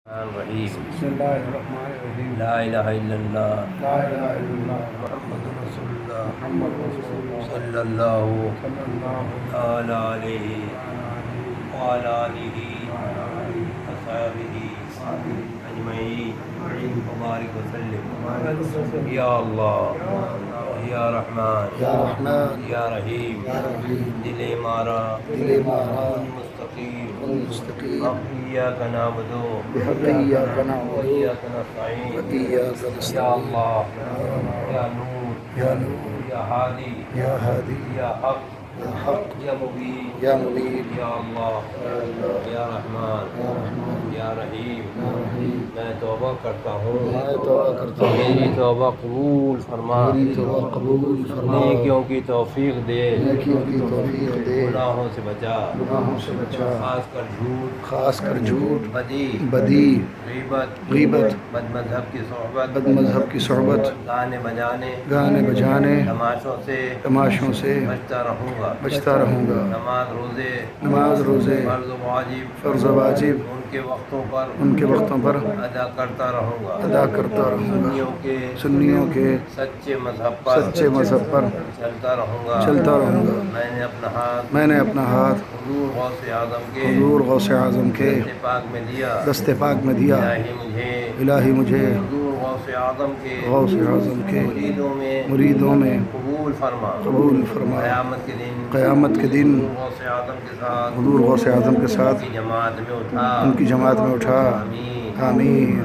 الرحیم بسم اللہ الرحمن الرحیم لا الہ الا اللہ لا الہ الا اللہ محمد رسول اللہ محمد رسول اللہ صلی اللہ صلی اللہ تعالی علیہ وعلی آلہ وصحبہ اجمعین وبارک وسلم یا اللہ یا رحمان یا رحمان یا رحیم یا رحیم دل مارا دل مارا مستقیم والمستقیم ایاک نعبد بحق ایاک نعبد وإياك نستعين وإياک يا نستعین الله يا نور یا نور يا هادي یا ہادی يا حق یا حق يا مبين یا مبین يا الله یا اللہ يا رحمن یا رحمان يا رحیم یا رحیم میں توبہ کرتا ہوں میں توبہ کرتا ہوں میری توبہ قبول فرما میری توبہ قبول فرما نیکیوں کی توفیق دے نیکیوں کی توفیق دے گناہوں سے بچا گناہوں سے بچا خاص کر جھوٹ خاص کر جھوٹ بدی بدی غیبت غیبت بد مذہب کی صحبت بد مذہب کی صحبت گانے بجانے گانے بجانے تماشوں سے تماشوں سے بچتا رہوں گا بچتا رہوں گا نماز روزے نماز روزے فرض و واجب فرض و واجب ان کے وقتوں پر ان کے وقتوں پر ادا کرتا رہوں گا ادا کرتا رہوں گا سنیوں کے سنیوں کے سچے مذہب پر سچے مذہب پر چلتا رہوں گا چلتا رہوں گا میں نے اپنا ہاتھ میں نے اپنا ہاتھ حضور غوث اعظم کے حضور غوث اعظم کے دست پاک میں دیا دست پاک میں دیا الہی مجھے الہی مجھے حضور غوث اعظم کے غوث اعظم کے مریدوں میں قبول فرما قبول فرما قیامت کے دن قیامت کے دن حضور غوث اعظم کے ساتھ حضور غوث اعظم کے ساتھ کی جماعت میں اٹھا ان کی جماعت میں اٹھا آمین آمین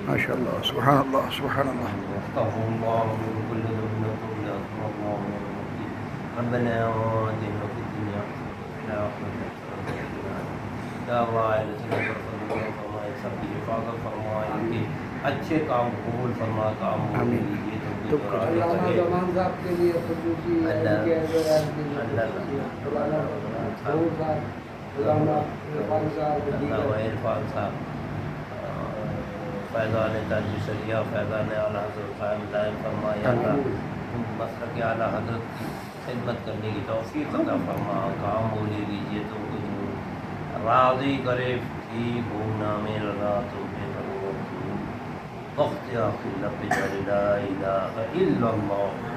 ماشاء اللہ سبحان اللہ سبحان اللہ استغفر الله من كل ذنب وتوب الى الله ربنا آتنا في الدنيا حسنة يا الله فرمائے سب کی حفاظت فرمائے ان کے اچھے کام قبول فرما کام آمین۔ لیجیے زمان صاحب کے لیے خصوصی اللہ عرفان صاحب فیضان تاج شریعہ فیضان اعلیٰ حضرت قائم دائم فرمائے اللہ مسلک اعلیٰ حضرت کی خدمت کرنے کی توفیق عطا فرما کام بولے لیجیے تو کچھ راضی کرے ٹھیک ہونا میں رضا تو بے وقت آخر لب لا الہ الا اللہ